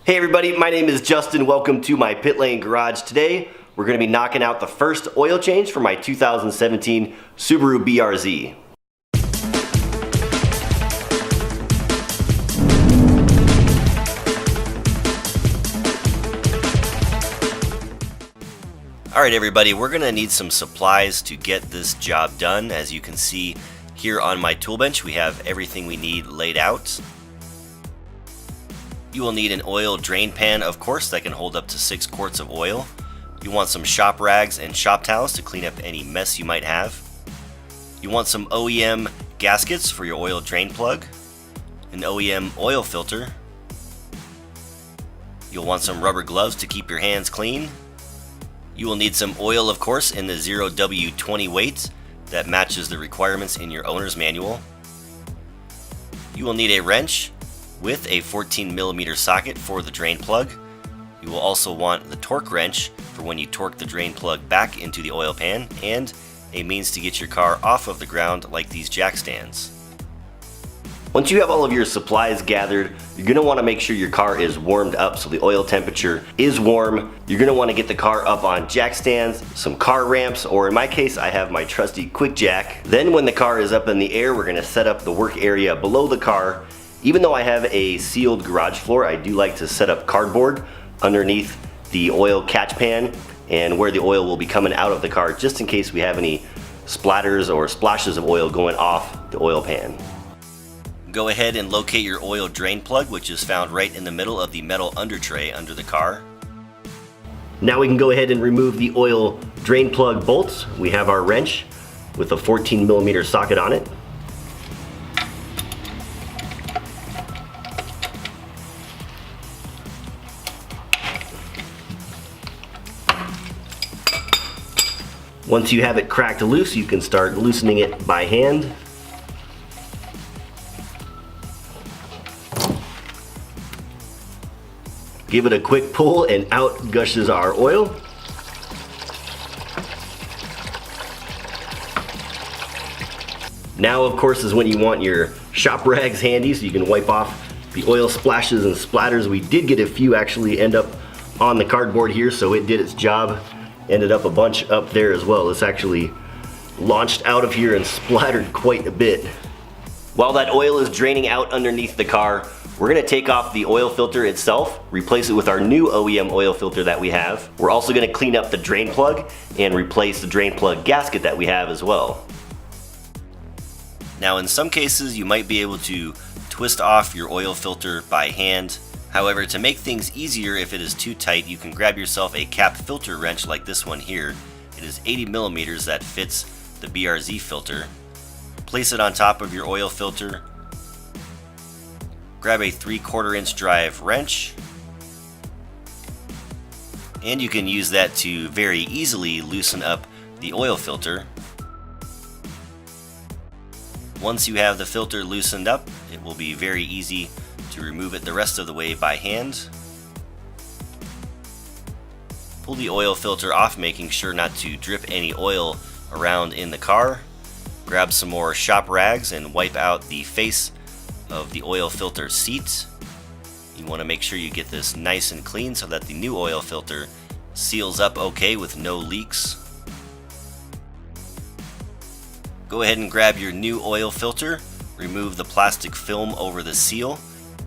Hey everybody, my name is Justin. Welcome to my pit lane garage. Today, we're going to be knocking out the first oil change for my 2017 Subaru BRZ. Alright everybody, we're going to need some supplies to get this job done. As you can see here on my tool bench, we have everything we need laid out. You will need an oil drain pan, of course, that can hold up to 6 quarts of oil. You want some shop rags and shop towels to clean up any mess you might have. You want some OEM gaskets for your oil drain plug, an OEM oil filter. You'll want some rubber gloves to keep your hands clean. You will need some oil, of course, in the 0W20 weight that matches the requirements in your owner's manual. You will need a wrench with a 14mm socket for the drain plug. You will also want the torque wrench for when you torque the drain plug back into the oil pan, and a means to get your car off of the ground like these jack stands. Once you have all of your supplies gathered, you're going to want to make sure your car is warmed up so the oil temperature is warm. You're going to want to get the car up on jack stands, some car ramps, or in my case I have my trusty quick jack. Then when the car is up in the air, we're going to set up the work area below the car. Even though I have a sealed garage floor, I do like to set up cardboard underneath the oil catch pan and where the oil will be coming out of the car, just in case we have any splatters or splashes of oil going off the oil pan. Go ahead and locate your oil drain plug, which is found right in the middle of the metal under tray under the car. Now we can go ahead and remove the oil drain plug bolts. We have our wrench with a 14mm socket on it. Once you have it cracked loose, you can start loosening it by hand. Give it a quick pull and out gushes our oil. Now, of course, is when you want your shop rags handy so you can wipe off the oil splashes and splatters. We did get a few actually end up on the cardboard here, so it did its job. Ended up a bunch up there as well. This actually launched out of here and splattered quite a bit. While that oil is draining out underneath the car, we're going to take off the oil filter itself, replace it with our new OEM oil filter that we have. We're also going to clean up the drain plug and replace the drain plug gasket that we have as well. Now in some cases you might be able to twist off your oil filter by hand. However, to make things easier if it is too tight, you can grab yourself a cap filter wrench like this one here. It is 80mm that fits the BRZ filter. Place it on top of your oil filter. Grab a 3/4 inch drive wrench, and you can use that to very easily loosen up the oil filter. Once you have the filter loosened up, it will be very easy to remove it the rest of the way by hand. Pull the oil filter off, making sure not to drip any oil around in the car. Grab some more shop rags and wipe out the face of the oil filter seat. You want to make sure you get this nice and clean so that the new oil filter seals up okay with no leaks. Go ahead and grab your new oil filter, remove the plastic film over the seal,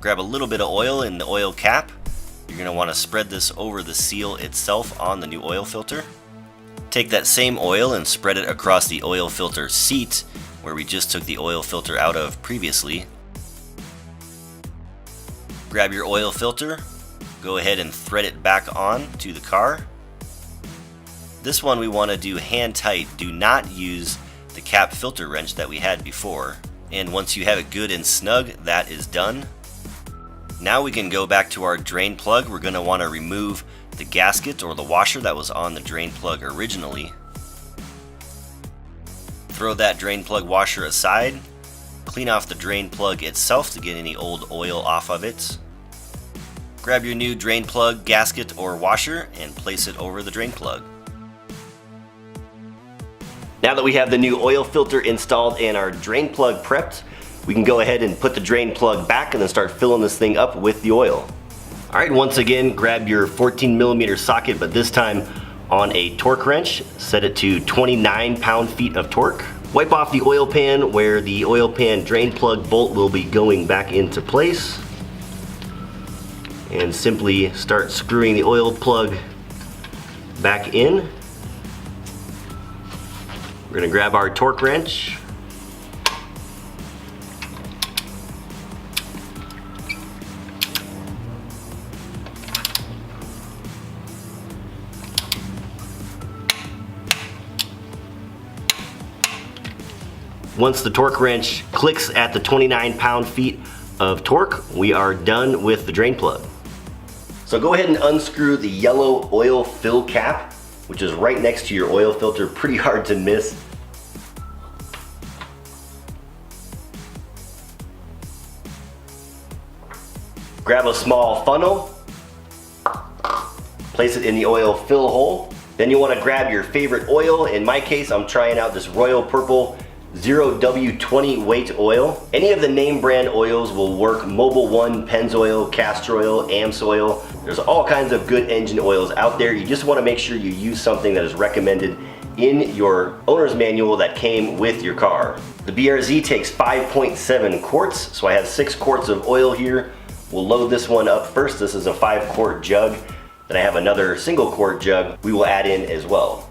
grab a little bit of oil in the oil cap. You're going to want to spread this over the seal itself on the new oil filter. Take that same oil and spread it across the oil filter seat where we just took the oil filter out of previously. Grab your oil filter, go ahead and thread it back on to the car. This one we want to do hand tight. Do not use the cap filter wrench that we had before. And once you have it good and snug, that is done. Now we can go back to our drain plug. We're going to want to remove the gasket or the washer that was on the drain plug originally. Throw that drain plug washer aside. Clean off the drain plug itself to get any old oil off of it. Grab your new drain plug gasket or washer and place it over the drain plug. Now that we have the new oil filter installed and our drain plug prepped, we can go ahead and put the drain plug back and then start filling this thing up with the oil. Alright, once again, grab your 14mm socket, but this time on a torque wrench. Set it to 29 pound-feet of torque. Wipe off the oil pan where the oil pan drain plug bolt will be going back into place. And simply start screwing the oil plug back in. We're gonna grab our torque wrench. Once the torque wrench clicks at the 29 pound-feet of torque, we are done with the drain plug. So go ahead and unscrew the yellow oil fill cap, which is right next to your oil filter, pretty hard to miss. Grab a small funnel, place it in the oil fill hole. Then you want to grab your favorite oil. In my case, I'm trying out this Royal Purple 0W20 weight oil. Any of the name brand oils will work. Mobil 1, Pennzoil, Castor Oil, AMSOIL. There's all kinds of good engine oils out there. You just want to make sure you use something that is recommended in your owner's manual that came with your car. The BRZ takes 5.7 quarts, so I have 6 quarts of oil here. We'll load this one up first. This is a 5-quart jug. Then I have another single quart jug we will add in as well.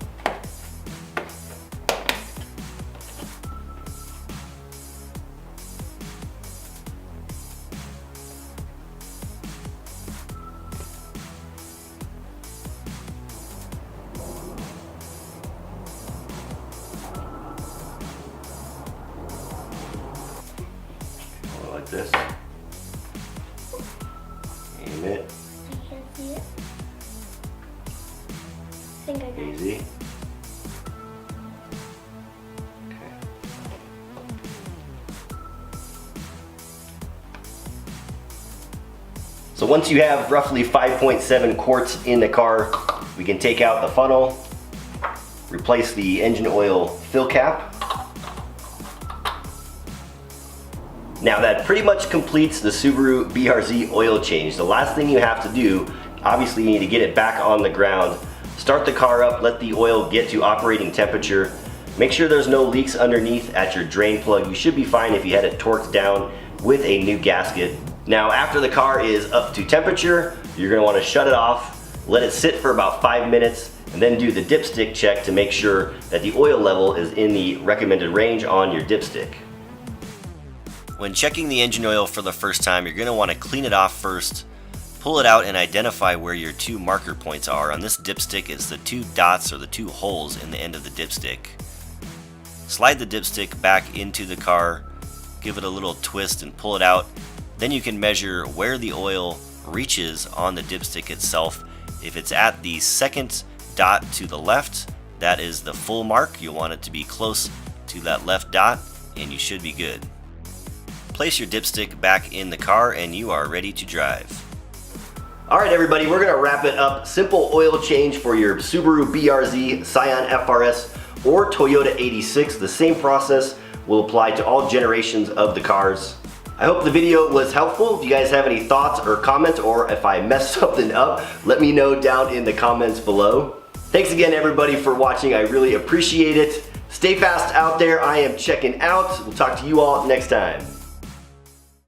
Like this. Aim it. I can't see it. I think I got it. Easy. Okay. So once you have roughly 5.7 quarts in the car, we can take out the funnel, replace the engine oil fill cap. Now that pretty much completes the Subaru BRZ oil change. The last thing you have to do, obviously you need to get it back on the ground. Start the car up, let the oil get to operating temperature. Make sure there's no leaks underneath at your drain plug. You should be fine if you had it torqued down with a new gasket. Now after the car is up to temperature, you're gonna wanna shut it off, let it sit for about 5 minutes, and then do the dipstick check to make sure that the oil level is in the recommended range on your dipstick. When checking the engine oil for the first time, you're going to want to clean it off first, pull it out and identify where your 2 marker points are. On this dipstick, it's the 2 dots or the 2 holes in the end of the dipstick. Slide the dipstick back into the car, give it a little twist and pull it out. Then you can measure where the oil reaches on the dipstick itself. If it's at the 2nd dot to the left, that is the full mark. You'll want it to be close to that left dot and you should be good. Place your dipstick back in the car and you are ready to drive. Alright everybody, we're going to wrap it up. Simple oil change for your Subaru BRZ, Scion FRS, or Toyota 86. The same process will apply to all generations of the cars. I hope the video was helpful. If you guys have any thoughts or comments, or if I messed something up, let me know down in the comments below. Thanks again everybody for watching. I really appreciate it. Stay fast out there. I am checking out. We'll talk to you all next time.